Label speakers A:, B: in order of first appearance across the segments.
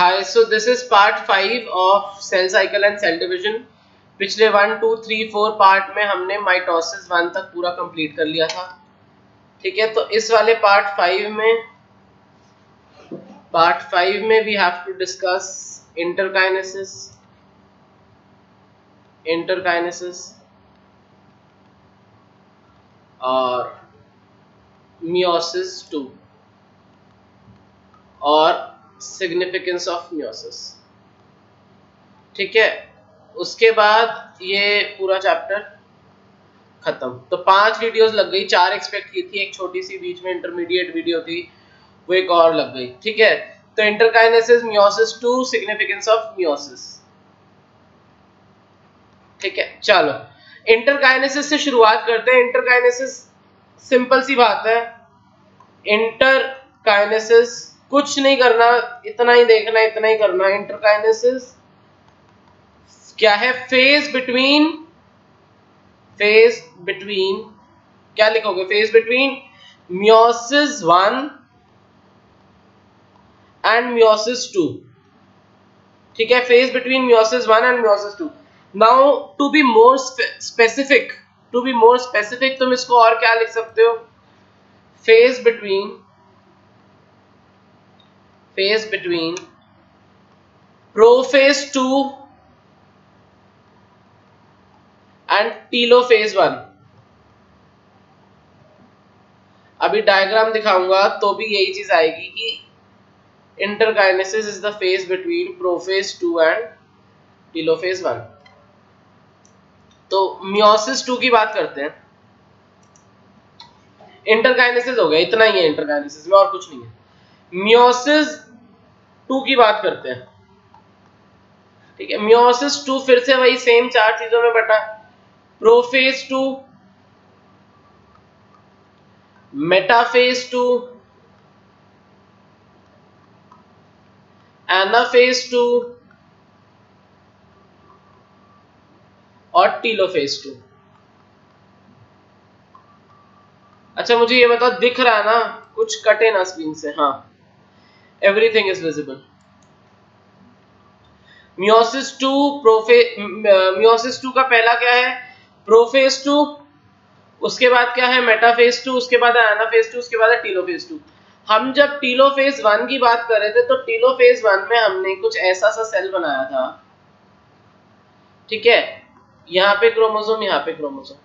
A: Hi, so this is part 5 of cell cycle and cell division. पिछले 1, 2, 3, 4 part में हमने mitosis 1 तक पूरा कंप्लीट कर लिया था. ठीक है, तो इस वाले पार्ट 5 में we have to discuss interkinesis और मियोसिस 2 और सिग्निफिकेंस ऑफ मियोसिस. ठीक है, उसके बाद ये पूरा चैप्टर खत्म. तो 5 वीडियोस लग गई, 4 एक्सपेक्ट की थी, एक छोटी सी बीच में इंटरमीडिएट वीडियो थी, वो एक और लग गई. ठीक है, तो interkinesis, meiosis 2, significance of meiosis. ठीक है, चलो इंटरकाइनेसिस से शुरुआत करते हैं. इंटरकाइनेसिस सिंपल सी बात है. इंटरकाइनेसिस कुछ नहीं करना, इतना ही देखना, इतना ही करना. इंटरकाइनेसिस क्या है? फेज बिटवीन क्या लिखोगे? Phase between meiosis 1 and meiosis 2. ठीक है, phase between meiosis 1 and meiosis 2. Now to be more specific, तुम इसको और क्या लिख सकते हो? Phase between prophase 2 and telophase 1. अभी डायग्राम दिखाऊंगा तो भी यही चीज आएगी कि interkinesis is the phase between prophase 2 and telophase 1. तो मियोसिस 2 की बात करते हैं. इंटरकाइनेसिस हो गया, इतना ही है इंटरकाइनेसिस में, और कुछ नहीं है. मियोसिस 2 की बात करते हैं. ठीक है, मियोसिस 2 फिर से वही सेम 4 चीजों में बटा. प्रोफेज 2, मेटाफेज 2, एनाफेज 2 और टीलोफेज 2. अच्छा, मुझे ये बताओ, दिख रहा है ना? कुछ कटे ना स्क्रीन से? हाँ, everything is visible. Meiosis 2 meiosis 2 का पहला क्या है? प्रोफेज 2. उसके बाद क्या है? मेटाफेज 2. उसके बाद है एनाफेज 2. उसके बाद है टीलोफेज 2. हम जब टीलोफेज 1 की बात कर रहे थे तो टीलोफेज 1 में हमने कुछ ऐसा सा सेल बनाया था. ठीक है, यहाँ पे क्रोमोसोम, यहाँ पे क्रोमोसोम.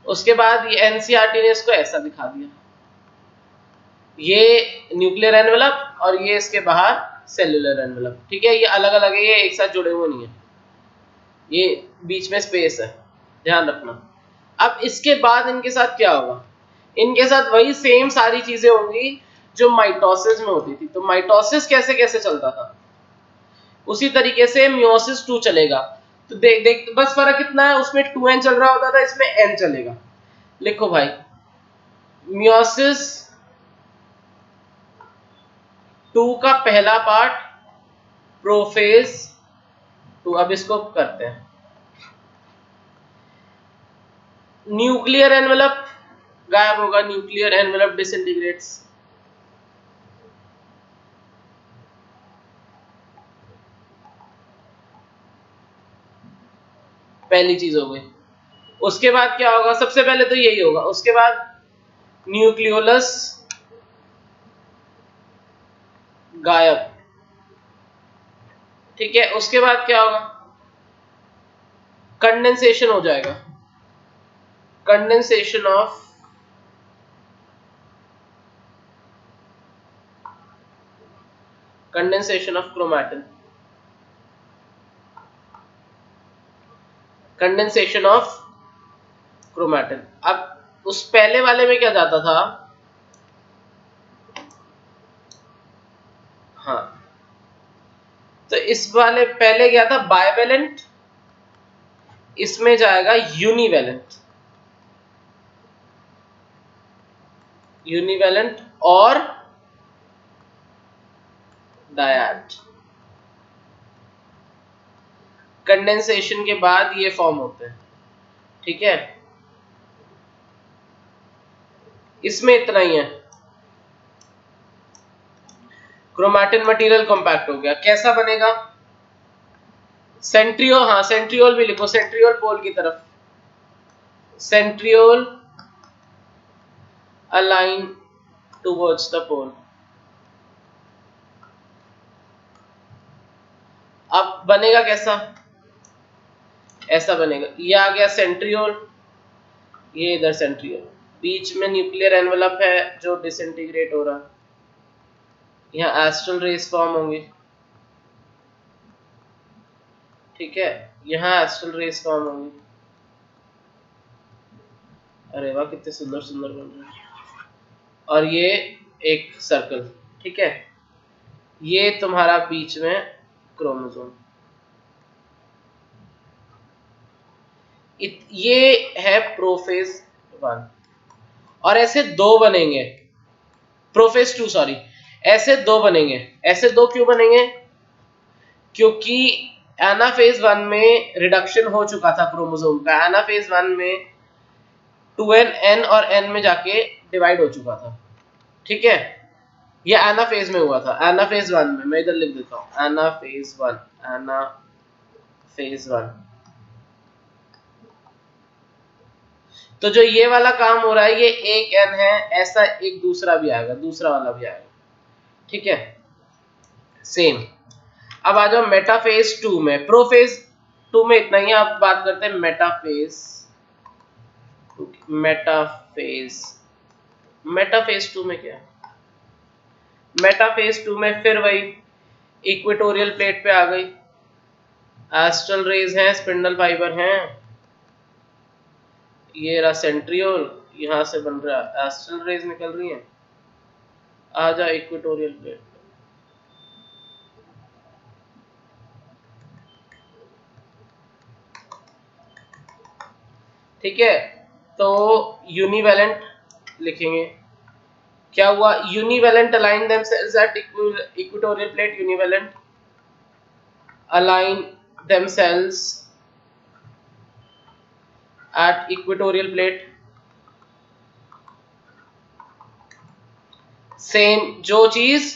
A: उसके बाद ये एनसीईआरटी ने इसको ऐसा दिखा दिया. ये न्यूक्लियर एनवेलप और ये इसके बाहर सेलुलर एनवेलप. ठीक है, ये अलग अलग है, ये एक साथ जुड़े हुए नहीं है, ये बीच में स्पेस है, ध्यान रखना. अब इसके बाद इनके साथ क्या होगा? इनके साथ वही सेम सारी चीजें होंगी जो माइटोसिस में होती थी. तो माइटोसिस कैसे कैसे चलता था, उसी तरीके से मियोसिस 2 चलेगा. तो देख बस फर्क कितना है, उसमें 2n चल रहा होता था, इसमें n चलेगा. लिखो भाई, मियोसिस 2 का पहला पार्ट प्रोफेज 2. अब इसको करते हैं. न्यूक्लियर एनवेलप गायब होगा, न्यूक्लियर एनवेलप डिसइंटीग्रेट्स. पहली चीज हो गई. उसके बाद क्या होगा? सबसे पहले तो यही होगा. उसके बाद न्यूक्लियोलस गायब. ठीक है, उसके बाद क्या होगा? कंडेंसेशन हो जाएगा. Condensation of chromatin. Condensation of chromatin. अब उस पहले वाले में क्या जाता था? हाँ, तो इस वाले पहले क्या था? बाइवेलेंट. इसमें जाएगा यूनिवेलेंट और डायट. कंडेंसेशन के बाद ये फॉर्म होते हैं. ठीक है, इसमें इतना ही है. क्रोमैटिन मटेरियल कॉम्पैक्ट हो गया। कैसा बनेगा? सेंट्रियोल, हाँ सेंट्रियोल भी लिखो, सेंट्रियोल पोल की तरफ, सेंट्रियोल अलाइन टुवर्ड्स द पोल। अब बनेगा कैसा? ऐसा बनेगा, ये आ गया सेंट्रियोल, ये इधर सेंट्रियोल, बीच में न्यूक्लियर एनवेलप है जो डिसइंटीग्रेट हो रहा है, यहाँ एस्ट्रल रेस फॉर्म होंगी, ठीक है, यहाँ एस्ट्रल रेस फॉर्म होंगी। अरे वाह कितने सुंदर सुंदर बन रहे हैं। और ये एक सर्कल, ठीक है, ये तुम्हारा बीच में क्रोमोसोम, ये है प्रोफेज 1। और ऐसे दो बनेंगे, प्रोफेज 2 सॉरी, ऐसे दो बनेंगे। ऐसे दो क्यों बनेंगे? क्योंकि एनाफेज 1 में रिडक्शन हो चुका था क्रोमोसोम का, एनाफेज 1 में 2n n और n में जाके डिवाइड हो चुका था, ठीक है, ये एनाफेज में हुआ था, एनाफेज 1 में। मैं इधर लिख देता हूँ एनाफेज 1, एनाफेज 1। तो जो ये वाला काम हो रहा है ये एक n है, ऐसा एक दूसरा भी आएगा, दूसरा वाला भी आएगा, ठीक है, सेम। अब आ जाओ मेटाफेज 2 में। प्रोफेज 2 में इतना ही, आप बात करते हैं मेटाफेज, मेटाफेज, मेटाफेज 2 में क्या है? मेटाफेज 2 में फिर वही इक्वेटोरियल प्लेट पे आ गई, एस्ट्रल रेज हैं, स्पिंडल फाइबर हैं, ये रहा सेंट्रियोल, यहां से बन रहा है एस्ट्रल रेज निकल रही हैं, आ जा इक्वेटोरियल प्लेट, ठीक है। तो यूनिवेलेंट लिखेंगे, क्या हुआ? Univalent align themselves at equatorial plate, univalent align themselves at equatorial plate. Same जो चीज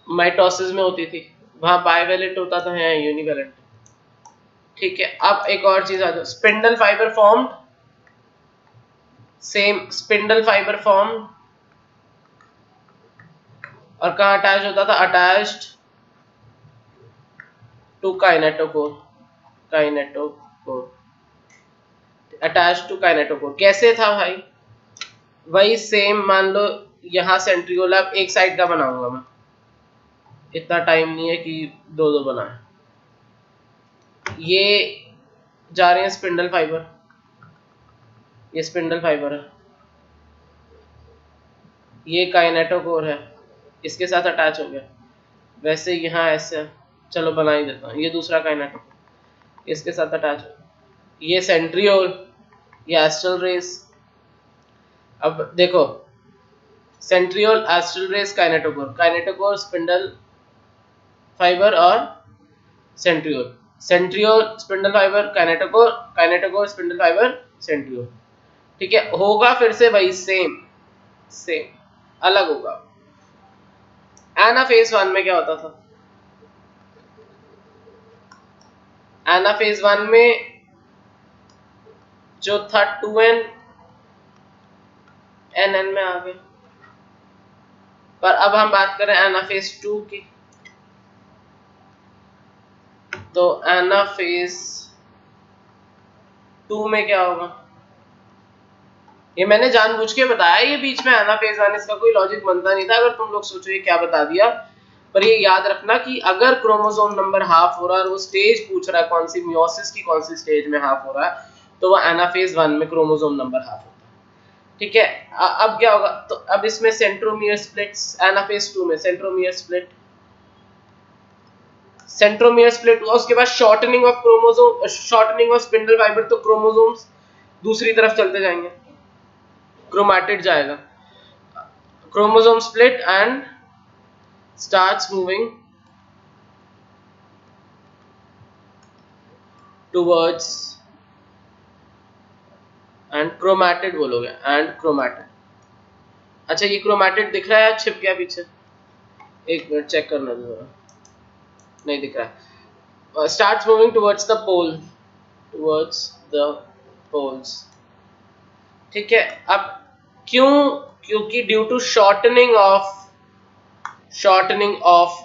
A: माइटोसिस में होती थी वहां बाइवेलेंट होता था, है यूनिवेलेंट, ठीक है। अब एक और चीज आ जाओ, spindle fibre form, same spindle fibre form, और कहां अटैच होता था? Attached to kinetochore, kinetochore, attached to kinetochore. कैसे था भाई? वही सेम, मान लो यहाँ सेंट्रियोल, अब एक साइड का बनाऊंगा मैं, इतना टाइम नहीं है कि दो दो बनाए। ये जा रहे हैं स्पिंडल फाइबर, ये स्पिंडल फाइबर है, ये काइनेटोकोर है, इसके साथ अटैच हो गया। वैसे यहाँ ऐसे, चलो बना ही देता हूँ, ये दूसरा काइनेटोकोर इसके साथ अटैच हो, ये सेंट्रियोल, ये एस्ट्रल रेस। अब देखो centriole, astral rays, kinetochore, kinetochore spindle fibre और centriole, centriole spindle fibre, kinetochore, kinetochore spindle fibre, centriole, ठीक है। होगा फिर से वही सेम, सेम अलग होगा। एनाफेज 1 में क्या होता था? एनाफेज 1 में जो था 2n nn में आ गए, पर अब हम बात करें एनाफेज 2 की। तो एनाफेज 2 में क्या होगा? ये मैंने जानबूझ के बताया, ये बीच में एनाफेज 1, इसका कोई लॉजिक बनता नहीं था, अगर तुम लोग सोचो ये क्या बता दिया। पर ये याद रखना कि अगर क्रोमोसोम नंबर हाफ हो रहा है और वो स्टेज पूछ रहा है कौन सी, मियोसिस की कौन सी स्टेज में हाफ हो रहा है, तो वो एनाफेज 1 में क्रोमोसोम नंबर हाफ होता है, ठीक है। अब क्या होगा? तो अब इसमें सेंट्रोमियर स्प्लिट्स, एनाफेज 2 में सेंट्रोमियर स्प्लिट, सेंट्रोमियर स्प्लिट हुआ, उसके बाद shortening of chromosome, shortening of spindle fibre, तो क्रोमोसोम्स दूसरी तरफ चलते जाएंगे, क्रोमैटिड जाएगा, chromosome split and starts moving towards, and chromatid बोलोगे, एंड क्रोमैटिड। अच्छा ये क्रोमैटिड दिख रहा है, छिप गया पीछे, एक मिनट चेक करना जरा, नहीं दिख रहा है। Starts moving towards the pole, towards the poles. ठीक है, अब क्यों? क्योंकि due to shortening of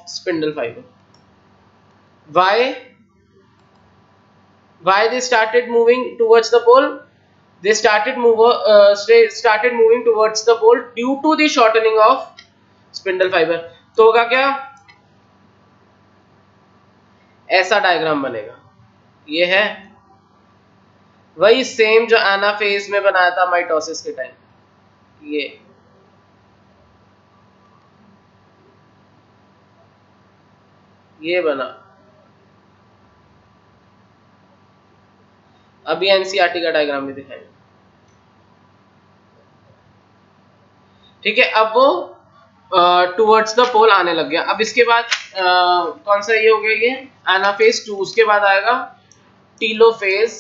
A: spindle fibre. why they started moving towards the pole? They started moving towards the pole due to the shortening of spindle fiber। तो होगा क्या? ऐसा diagram बनेगा। ये है वही सेम जो एनाफेज में बनाया था माइटोसिस के टाइम। ये बना। अभी एनसीईआरटी का डायग्राम भी दिखाएंगे। ठीक है, अब वो टुवर्ड्स द पोल आने लग गया। अब इसके बाद कौन सा ये हो गया, ये एनाफेज 2। उसके बाद आएगा टीलोफेज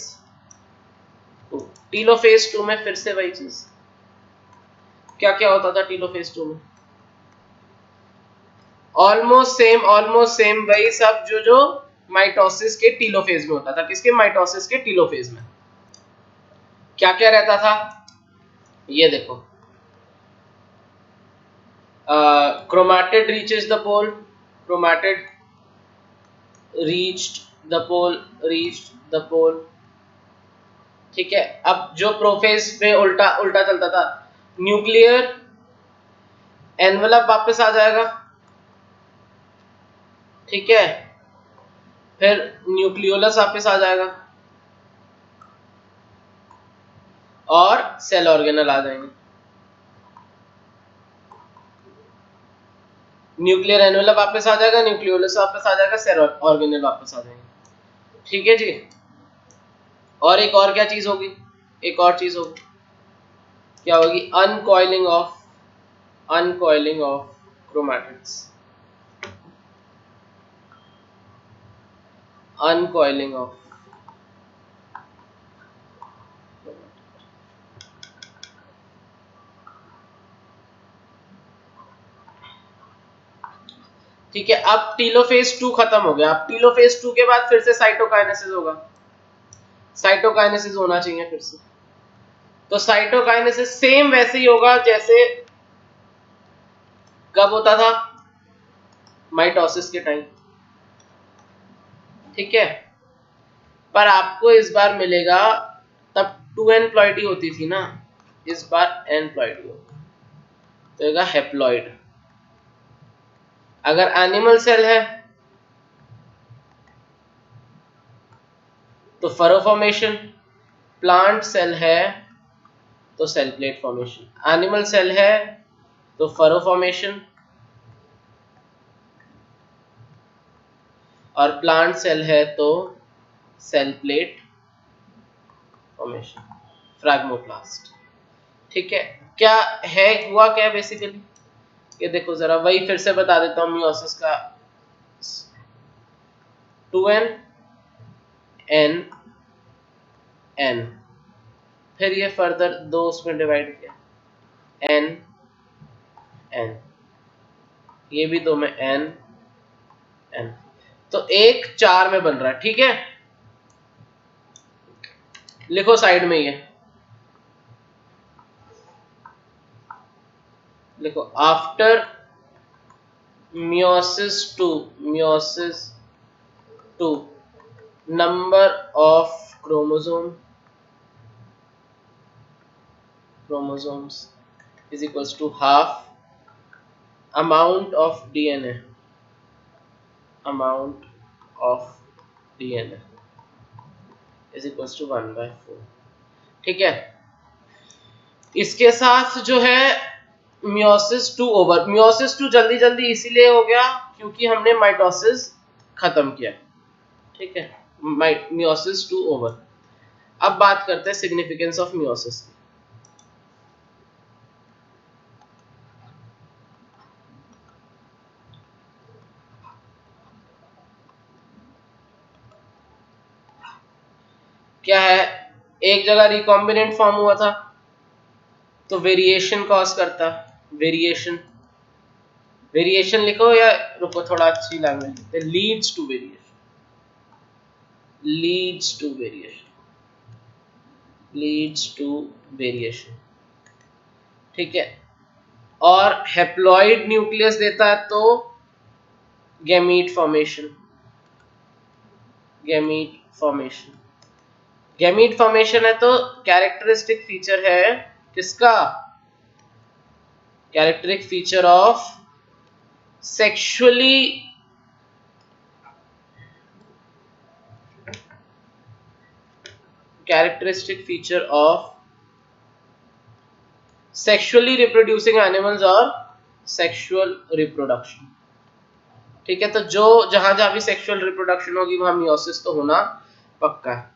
A: 2। टीलोफेज 2 में फिर से वही चीज। क्या क्या होता था टीलोफेज 2 में? ऑलमोस्ट सेम वही सब जो माइटोसिस के टीलोफेज में होता था। किसके? माइटोसिस के टीलोफेज में। क्या क्या रहता था ये देखो। Chromatid reaches the pole, chromatid reached the pole. ठीक है, अब जो प्रोफेज पे उल्टा चलता था, न्यूक्लियर एनवेलप वापस आ जाएगा। ठीक है, फिर न्यूक्लियोलस वापस आ जाएगा और सेल ऑर्गेनल आ जाएंगे। न्यूक्लियर एनवेलप वापस आ जाएगा, न्यूक्लियोलस वापस आ जाएगा, सेल ऑर्गेनल वापस आ जाएंगे। ठीक है जी। और एक और क्या चीज होगी? एक और चीज होगी, क्या होगी? अनकॉइलिंग ऑफ क्रोमैटिड्स। अनकॉइलिंग ऑफ। ठीक है, अब टीलोफेज 2 खत्म हो गया। अब टीलोफेज 2 के बाद फिर से साइटोकाइनेसिस होगा। साइटोकाइनेसिस होना चाहिए फिर से। तो साइटोकाइनेसिस सेम वैसे ही होगा जैसे कब होता था? माइटोसिस के टाइम। ठीक है, पर आपको इस बार मिलेगा, तब 2n प्लॉइडी होती थी ना, इस बार n प्लॉइडी होगी, तो होगा हेप्लॉइड। अगर एनिमल सेल है तो फरो फॉर्मेशन, प्लांट सेल है तो cell plate formation. Animal cell है तो फरो फॉर्मेशन, और प्लांट सेल है तो सेल प्लेट फॉर्मेशन, फ्रैगमोप्लास्ट। ठीक है, क्या है, हुआ क्या बेसिकली? ये देखो जरा, वही फिर से बता देता हूं मियोसिस का। 2n n n, फिर ये फर्दर 2 उसमें डिवाइड किया, n n, ये भी 2 में n n, तो एक 4 में बन रहा है। ठीक है, लिखो साइड में, ये लिखो, after meiosis 2 number of chromosomes is equals to half amount of DNA is equals to 1/4। ठीक है, इसके साथ जो है मियोसिस 2 ओवर। मियोसिस 2 जल्दी इसीलिए हो गया क्योंकि हमने माइटोसिस खत्म किया। ठीक है, मियोसिस 2 ओवर। अब बात करते हैं सिग्निफिकेंस ऑफ मियोसिस। क्या है? एक जगह रिकॉम्बिनेंट फॉर्म हुआ था तो वेरिएशन कॉज करता, वेरिएशन वेरिएशन लिखो या रुको थोड़ा अच्छी लैंग्वेज लिखते हैं, leads to variation, leads to variation, leads to variation, ठीक है। और हैप्लॉइड न्यूक्लियस देता है तो gamete formation, gamete formation, gamete formation है तो कैरेक्टरिस्टिक फीचर है किसका, characteristic feature of sexually characteristic feature of sexually reproducing animals और sexual reproduction, ठीक है। तो जो जहां जहां भी सेक्सुअल रिप्रोडक्शन होगी वहां मियोसिस तो होना पक्का है।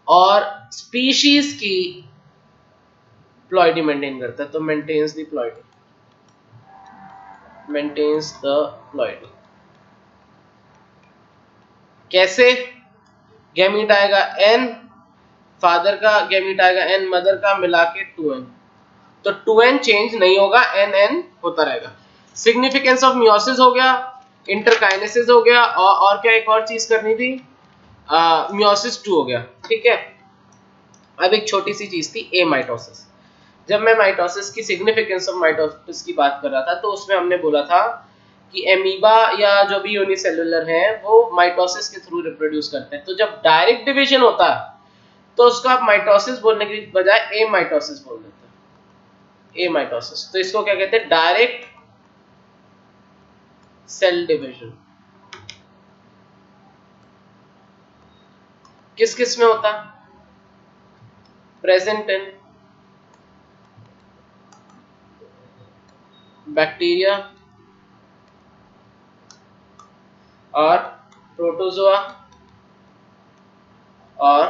A: और स्पीशीज की प्लॉइडी मेंटेन करता है, तो maintains the ploidy, maintains the ploidy. कैसे, गैमीट आएगा n, फादर का गैमीट आएगा n, मदर का मिला के 2n, तो 2n चेंज नहीं होगा, n होता रहेगा। सिग्निफिकेंस ऑफ मियोसिस हो गया, इंटरकाइनेसिस हो गया, और क्या एक और चीज करनी थी, मियोसिस 2 हो गया, ठीक है। अब एक छोटी सी चीज थी एमाइटोसिस। जब मैं माइटोसिस की सिग्निफिकेंस ऑफ माइटोसिस की बात कर रहा था तो उसमें हमने बोला था कि एमीबा या जो भी यूनिसेलुलर हैं वो माइटोसिस के थ्रू रिप्रोड्यूस करते हैं। तो जब डायरेक्ट डिवीजन होता है तो उसको आप माइटोसिस बोलने की बजाय एमाइटोसिस बोल देते हैं, एमाइटोसिस। तो इसको क्या कहते हैं, डायरेक्ट सेल डिवीजन। किस किस में होता, प्रेजेंट इन बैक्टीरिया और प्रोटोजोआ और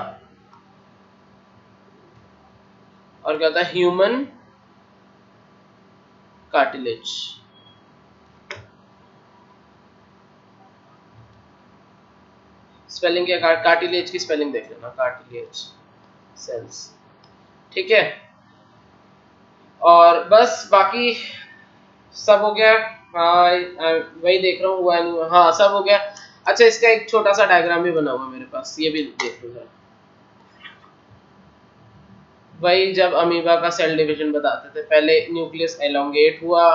A: क्या होता है, ह्यूमन कार्टिलेज। स्पेलिंग क्या, कार्टिलेज की स्पेलिंग देख लेना, कार्टिलेज सेल्स, ठीक है। और बस बाकी सब हो गया। हाँ वही देख रहा हूँ, हुआ नहीं हुआ, हाँ सब हो गया। अच्छा इसका एक छोटा सा डायग्राम भी बना हुआ मेरे पास, ये भी देख लो जरा। वही जब अमीबा का सेल डिवीजन बताते थे, पहले न्यूक्लियस एलोंगेट हुआ,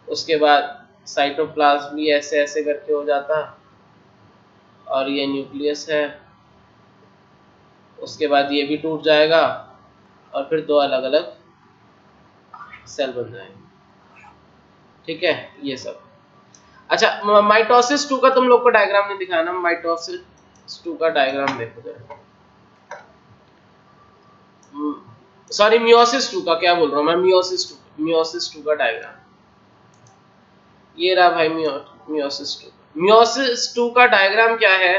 A: उसके बाद साइटोप्लाज्म भी ऐसे ऐसे करके हो जाता, और ये न्यूक्लियस है, उसके बाद ये भी टूट जाएगा और फिर दो अलग अलग सेल बन जाएंगे, ठीक है ये सब। अच्छा माइटोसिस 2 का तुम लोग को डायग्राम नहीं दिखाया ना, माइटोसिस 2 का डायग्राम देखो जरा, सॉरी मियोसिस 2 का, क्या बोल रहा हूँ मैं, मियोसिस 2 का डायग्राम ये रहा भाई, मियोसिस 2। मियोसिस 2 का डायग्राम क्या है,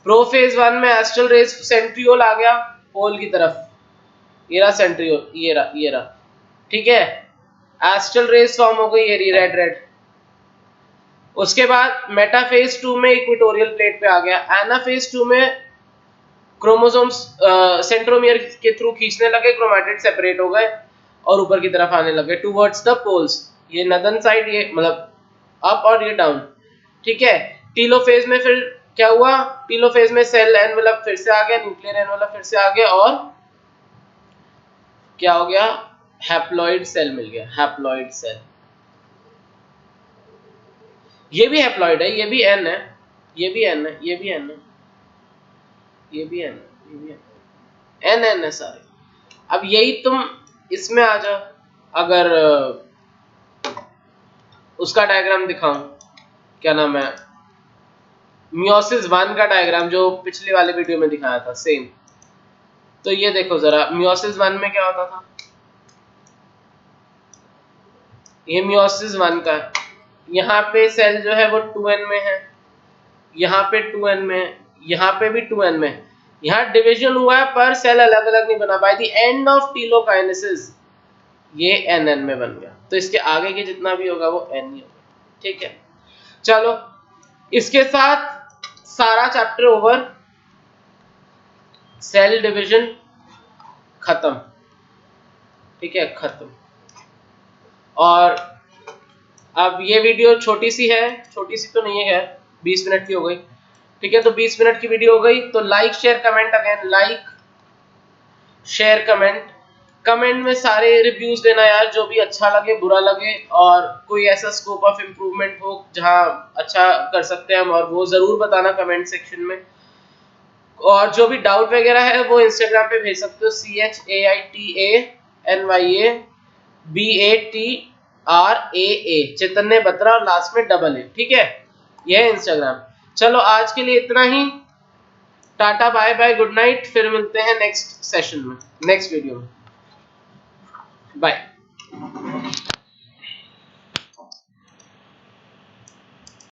A: प्रोफेज 1 में एस्ट्रल रेस सेंट्रियोल आ गया पोल की तरफ, ये रहा सेंट्रियोल, ये रहा, ठीक है। एस्ट्रल रेस फॉर्म हो गई, ये रेड रेड। उसके बाद मेटाफेज 2 में इक्वेटोरियल प्लेट पे आ गया, एनाफेज 2 में क्रोमोसोम्स सेंट्रोमियर के थ्रू खींचने लगे, क्रोमैटिड सेपरेट हो गए और ऊपर की तरफ आने लगे टुवर्ड्स द पोल्स, ये नदन साइड, ये मतलब अप और ये डाउन, ठीक है। टीलोफेज में फिर क्या हुआ, टीलोफेज में सेल एनवेलप फिर से आ गया, न्यूक्लियर एनवेलप फिर से आ गया, और क्या हो गया, हैप्लॉइड सेल मिल गया, हैप्लॉइड सेल। ये भी हैप्लॉइड है, ये भी एन है, ये भी एन है, ये भी एन है, ये भी एन है, ये भी एन एन है सारे। अब यही तुम इसमें आ जाओ, अगर उसका डायग्राम दिखाऊं, क्या नाम है, मियोसिस 1 का डायग्राम जो पिछले वाले वीडियो में दिखाया था सेम। तो ये देखो जरा, मियोसिस 1 में क्या होता था, ये मियोसिस 1 का है, यहाँ पे सेल जो है वो 2n में है, यहाँ पे 2n में, यहाँ पे भी 2n में, यहाँ डिवीजन हुआ है पर सेल अलग अलग नहीं बना। बाय द एंड ऑफ टीलोकाइनेसिस ये nn में बन गया, तो इसके आगे के जितना भी होगा वो n ही होगा, ठीक है। चलो इसके साथ सारा चैप्टर ओवर, सेल डिवीजन खत्म, ठीक है खत्म। और अब ये वीडियो छोटी सी है, छोटी सी तो नहीं है, 20 मिनट की हो गई, ठीक है। तो 20 मिनट की वीडियो हो गई, तो like share comment, again like share comment, comment में सारे रिव्यूज देना यार, जो भी अच्छा लगे बुरा लगे, और कोई ऐसा स्कोप ऑफ इम्प्रूवमेंट हो जहां अच्छा कर सकते हैं हम, और वो जरूर बताना कमेंट सेक्शन में। और जो भी डाउट वगैरह है वो इंस्टाग्राम पे भेज सकते हो, CHAITANYABATRAA, चैतन्य बत्रा, और लास्ट में डबल ए, ठीक है। यह है इंस्टाग्राम। चलो आज के लिए इतना ही, tata bye bye good night, फिर मिलते हैं नेक्स्ट सेशन में, नेक्स्ट वीडियो में, बाय।